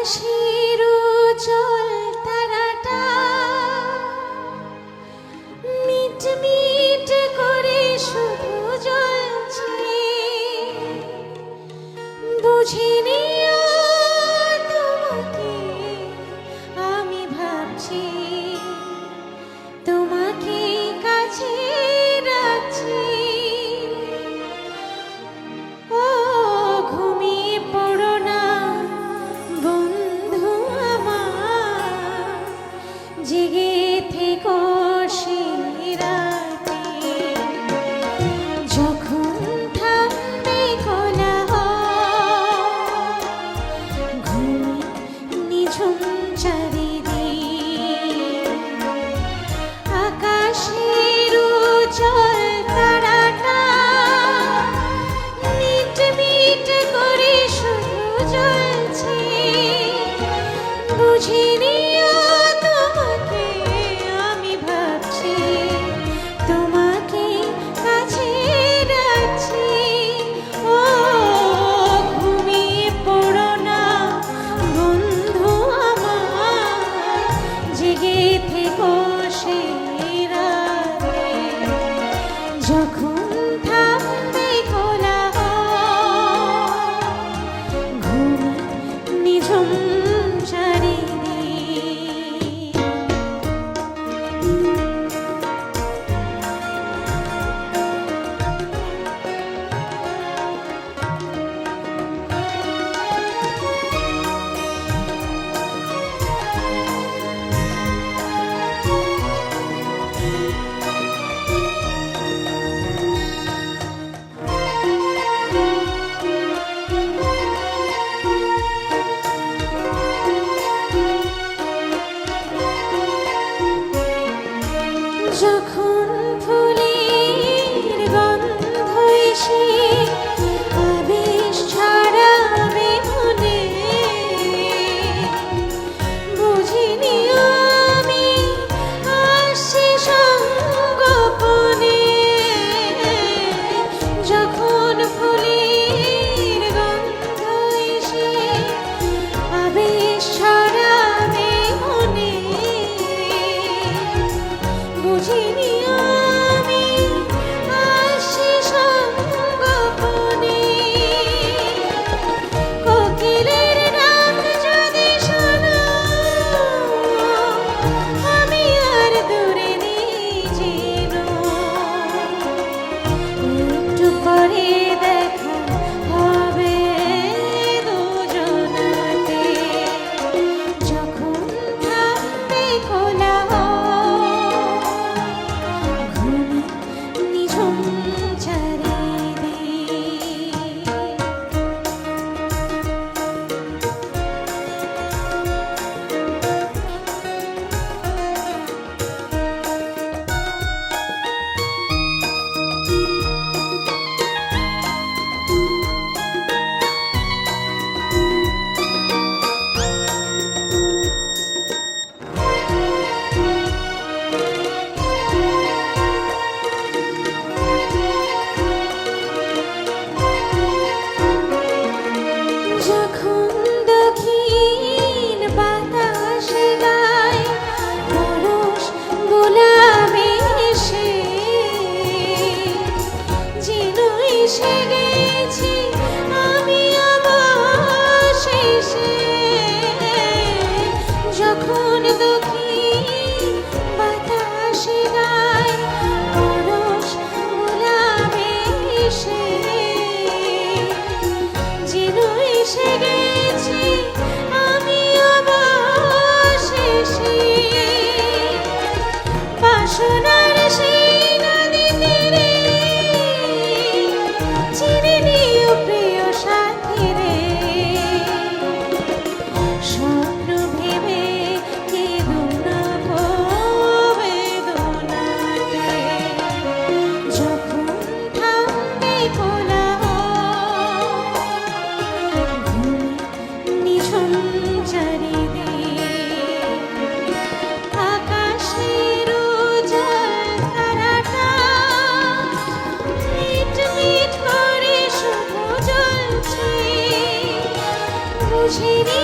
আকাশের উজ্জ্বল তারাটা মিটমিট করে শুধু জ্বলছে, বুঝিনি তোমাকে আমি ভাবছি, তোমাকে কাছে রাখছি। ও ঘুমিয়ে পড়ো না বন্ধু আমার, জেগে থেকো সেই রাতে, যখন থামবে কোলাহল, ঘুমে নিঝুম চারিদিক, আকাশের উজ্জ্বল তারাটা মিটমিট করে শুধু জ্বলছে, বুঝিনি তোমাকে আমি ভাবছি, তোমাকে কাছে রাখছি। ও ঘুমিয়ে পড়ো না বন্ধু আমার, জেগে থেকো সেই রাতে, যখন থামবে কোলাহল, ঘুমে নিঝুম চারিদিক। যখন ফুলের গন্ধ এসে আবেশ ছড়াবে মনে, বুঝিনি আমি আসছি সঙ্গোপনে, যখন ফুলের গন্ধ এসে আবেশ ছড়াবে মনে, বুঝিনি আমি আসছি সঙ্গোপনে, কোকিলের ডাক যদি শোনো, আমি আর দূরে নেই যেন, একটু পরে দেখা হবে দুজনাতে, যখন থামবে কোলাহল, ঘুমে নিঝুম চারিদিক। যখন দক্ষিণ বাতাস গায় পরশ বোলাবে এসে, যেন এসে গেছি আমি অবশেষে, যখন দক্ষিণ বাতাস গায় পরশ বোলাবে এসে, যেন এসে গেছি আমি অবশেষে, বাসনার সেই নদী তীরে চিনে নিও প্রিয় সাথী রে, স্বপ্ন ভেবে কেঁদো না গো বেদনাতে, যখন থামবে কোলাহল, ঘুমে নিঝুম চারিদিক, আকাশের উজ্জ্বল তারাটা মিটমিট করে শুধু জ্বলছে, বুঝিনি